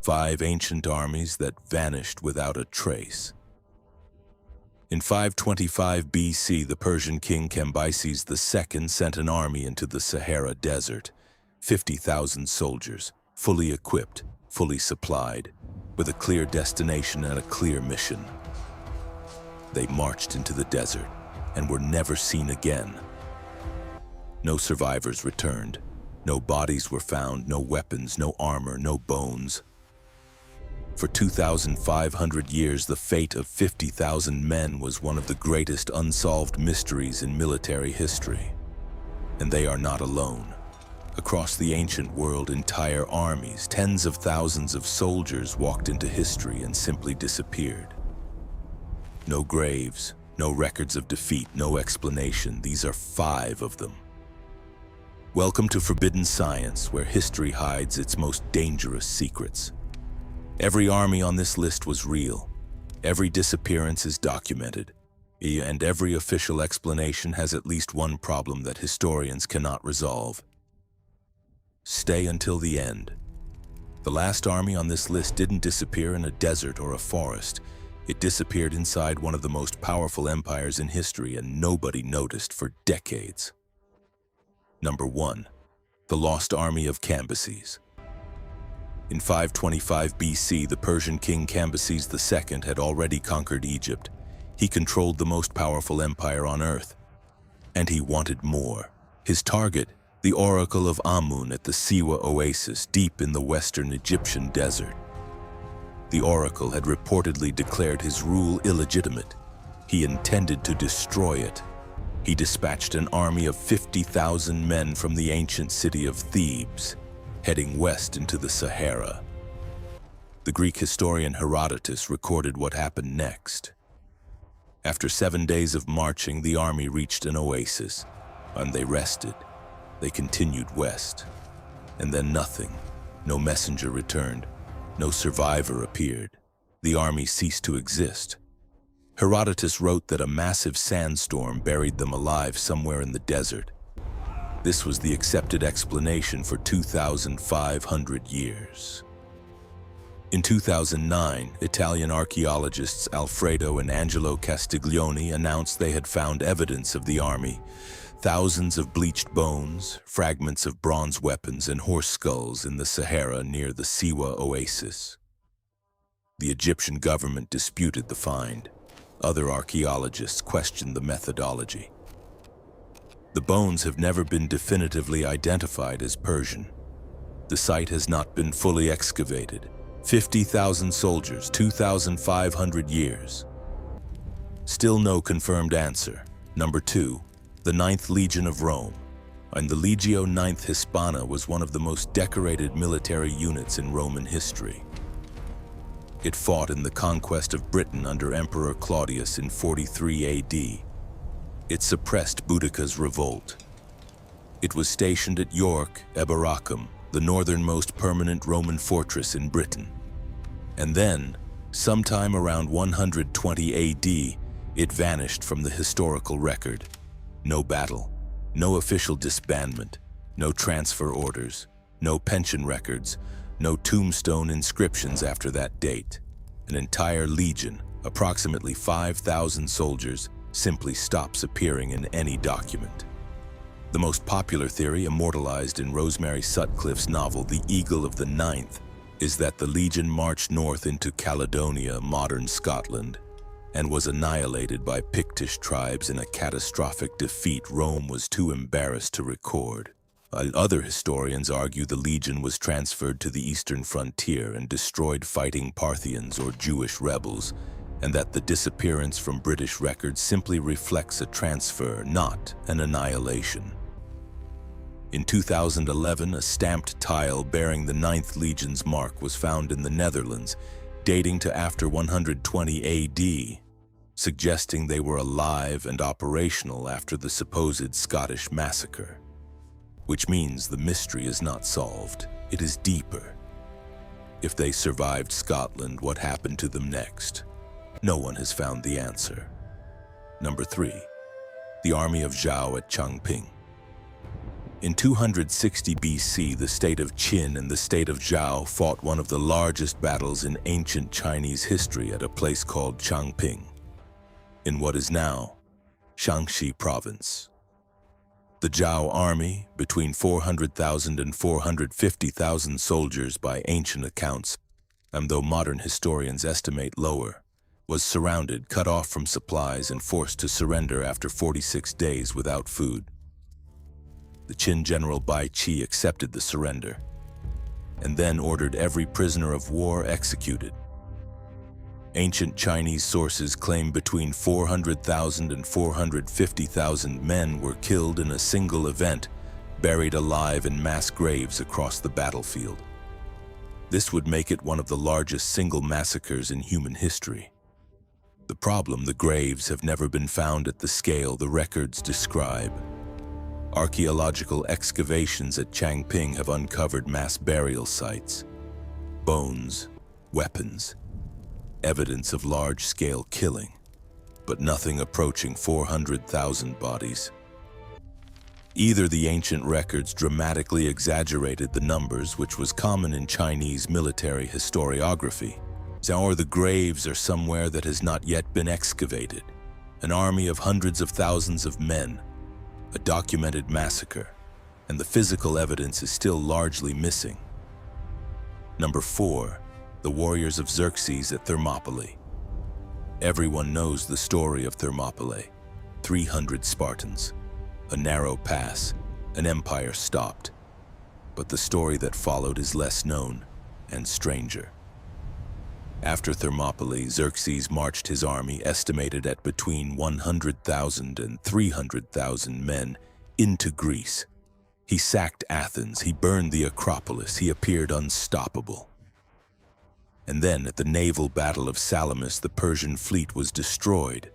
5 ancient armies that vanished without a trace. In 525 BC, the Persian king Cambyses II sent an army into the Sahara Desert, 50,000 soldiers, fully equipped, fully supplied, with a clear destination and a clear mission. They marched into the desert and were never seen again. No survivors returned. No bodies were found, no weapons, no armor, no bones. For 2,500 years, the fate of 50,000 men was one of the greatest unsolved mysteries in military history. And they are not alone. Across the ancient world, entire armies, tens of thousands of soldiers walked into history and simply disappeared. No graves, no records of defeat, no explanation. These are 5 of them. Welcome to Forbidden Science, where history hides its most dangerous secrets. Every army on this list was real. Every disappearance is documented. And every official explanation has at least one problem that historians cannot resolve. Stay until the end. The last army on this list didn't disappear in a desert or a forest. It disappeared inside one of the most powerful empires in history, and nobody noticed for decades. Number 1. The Lost Army of Cambyses. In 525 BC, the Persian king Cambyses II had already conquered Egypt. He controlled the most powerful empire on earth. And he wanted more. His target, the Oracle of Amun at the Siwa oasis deep in the western Egyptian desert. The oracle had reportedly declared his rule illegitimate. He intended to destroy it. He dispatched an army of 50,000 men from the ancient city of Thebes, heading west into the Sahara. The Greek historian Herodotus recorded what happened next. After 7 days of marching, the army reached an oasis, and they rested. They continued west. And then nothing. No messenger returned. No survivor appeared. The army ceased to exist. Herodotus wrote that a massive sandstorm buried them alive somewhere in the desert. This was the accepted explanation for 2,500 years. In 2009, Italian archaeologists Alfredo and Angelo Castiglione announced they had found evidence of the army. Thousands of bleached bones, fragments of bronze weapons, and horse skulls in the Sahara near the Siwa oasis. The Egyptian government disputed the find. Other archaeologists questioned the methodology. The bones have never been definitively identified as Persian. The site has not been fully excavated. 50,000 soldiers, 2,500 years. Still no confirmed answer. Number 2. The 9th Legion of Rome. And the Legio IX Hispana was one of the most decorated military units in Roman history. It fought in the conquest of Britain under Emperor Claudius in 43 AD. It suppressed Boudicca's revolt. It was stationed at York, Eboracum, the northernmost permanent Roman fortress in Britain. And then, sometime around 120 AD, it vanished from the historical record. No battle, no official disbandment, no transfer orders, no pension records, no tombstone inscriptions after that date. An entire legion, approximately 5,000 soldiers, simply stops appearing in any document. The most popular theory, immortalized in Rosemary Sutcliffe's novel The Eagle of the Ninth, is that the legion marched north into Caledonia, modern Scotland, and was annihilated by Pictish tribes in a catastrophic defeat Rome was too embarrassed to record. Other historians argue the legion was transferred to the eastern frontier and destroyed fighting Parthians or Jewish rebels, and that the disappearance from British records simply reflects a transfer, not an annihilation. In 2011, a stamped tile bearing the 9th Legion's mark was found in the Netherlands, dating to after 120 AD, suggesting they were alive and operational after the supposed Scottish massacre. Which means the mystery is not solved, it is deeper. If they survived Scotland, what happened to them next? No one has found the answer. Number 3. The army of Zhao at Changping. In 260 BC, the state of Qin and the state of Zhao fought one of the largest battles in ancient Chinese history at a place called Changping, in what is now Shaanxi province. The Zhao army, between 400,000 and 450,000 soldiers by ancient accounts, and though modern historians estimate lower, was surrounded, cut off from supplies, and forced to surrender after 46 days without food. The Qin general Bai Qi accepted the surrender, and then ordered every prisoner of war executed. Ancient Chinese sources claim between 400,000 and 450,000 men were killed in a single event, buried alive in mass graves across the battlefield. This would make it one of the largest single massacres in human history. The problem, the graves have never been found at the scale the records describe. Archaeological excavations at Changping have uncovered mass burial sites, bones, weapons, evidence of large-scale killing, but nothing approaching 400,000 bodies. Either the ancient records dramatically exaggerated the numbers, which was common in Chinese military historiography, or the graves are somewhere that has not yet been excavated. An army of hundreds of thousands of men, a documented massacre, and the physical evidence is still largely missing. Number 4, the warriors of Xerxes at Thermopylae. Everyone knows the story of Thermopylae. 300 Spartans, a narrow pass, an empire stopped. But the story that followed is less known and stranger. After Thermopylae, Xerxes marched his army, estimated at between 100,000 and 300,000 men, into Greece. He sacked Athens, he burned the Acropolis, he appeared unstoppable. And then, at the naval battle of Salamis, the Persian fleet was destroyed.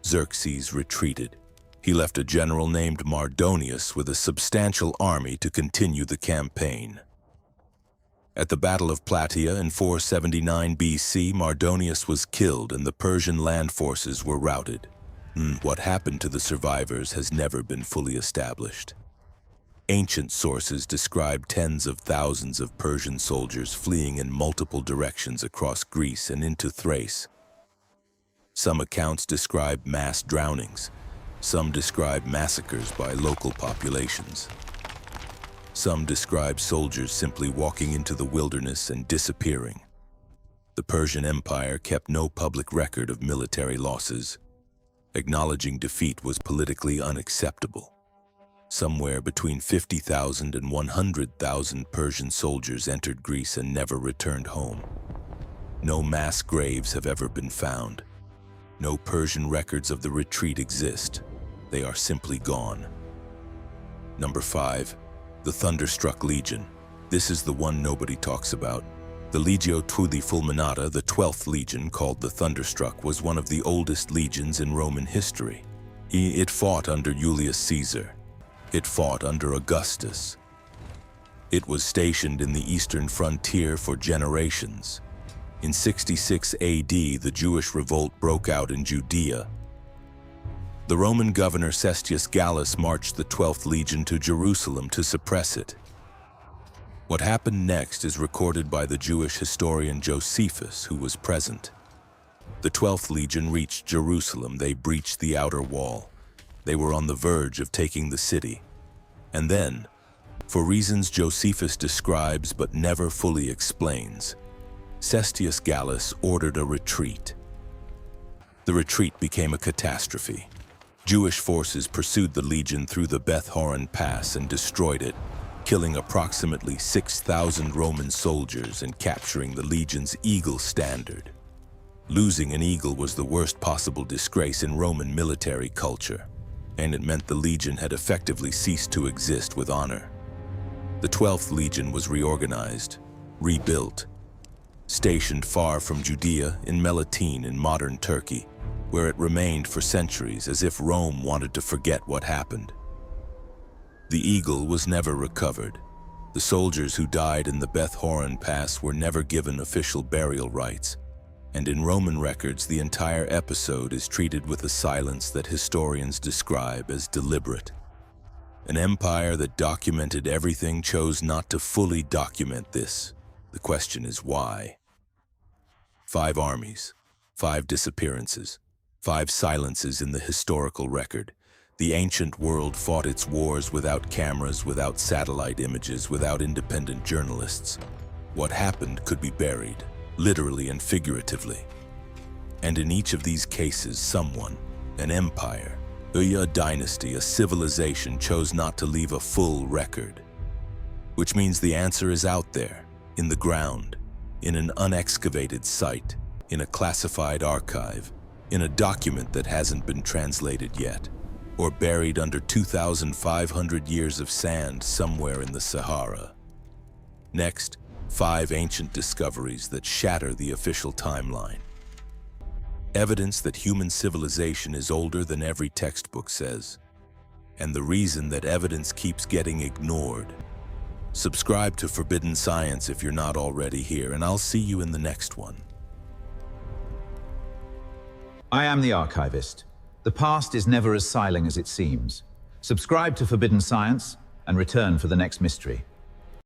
Xerxes retreated. He left a general named Mardonius with a substantial army to continue the campaign. At the Battle of Plataea in 479 BC, Mardonius was killed and the Persian land forces were routed. What happened to the survivors has never been fully established. Ancient sources describe tens of thousands of Persian soldiers fleeing in multiple directions across Greece and into Thrace. Some accounts describe mass drownings. Some describe massacres by local populations. Some describe soldiers simply walking into the wilderness and disappearing. The Persian Empire kept no public record of military losses. Acknowledging defeat was politically unacceptable. Somewhere between 50,000 and 100,000 Persian soldiers entered Greece and never returned home. No mass graves have ever been found. No Persian records of the retreat exist. They are simply gone. Number 5. The Thunderstruck Legion. This is the one nobody talks about. The Legio Tuudi Fulminata, the 12th legion, called the Thunderstruck, was one of the oldest legions in Roman history. It fought under Julius Caesar. It fought under Augustus. It was stationed in the eastern frontier for generations. In 66 AD, the Jewish revolt broke out in Judea. The Roman governor Cestius Gallus marched the 12th legion to Jerusalem to suppress it. What happened next is recorded by the Jewish historian Josephus, who was present. The 12th legion reached Jerusalem. They breached the outer wall. They were on the verge of taking the city. And then, for reasons Josephus describes but never fully explains, Cestius Gallus ordered a retreat. The retreat became a catastrophe. Jewish forces pursued the legion through the Beth Horon Pass and destroyed it, killing approximately 6,000 Roman soldiers and capturing the legion's eagle standard. Losing an eagle was the worst possible disgrace in Roman military culture, and it meant the legion had effectively ceased to exist with honor. The 12th legion was reorganized, rebuilt, stationed far from Judea in Melitene in modern Turkey, where it remained for centuries as if Rome wanted to forget what happened. The eagle was never recovered. The soldiers who died in the Beth Horon Pass were never given official burial rites, and in Roman records the entire episode is treated with a silence that historians describe as deliberate. An empire that documented everything chose not to fully document this. The question is why? 5 armies, 5 disappearances, 5 silences in the historical record. The ancient world fought its wars without cameras, without satellite images, without independent journalists. What happened could be buried, literally and figuratively. And in each of these cases, someone, an empire, a dynasty, a civilization chose not to leave a full record. Which means the answer is out there, in the ground, in an unexcavated site, in a classified archive, in a document that hasn't been translated yet, or buried under 2,500 years of sand somewhere in the Sahara. Next, 5 ancient discoveries that shatter the official timeline. Evidence that human civilization is older than every textbook says. And the reason that evidence keeps getting ignored. Subscribe to Forbidden Science if you're not already here, and I'll see you in the next one. I am the archivist. The past is never as silent as it seems. Subscribe to Forbidden Science and return for the next mystery.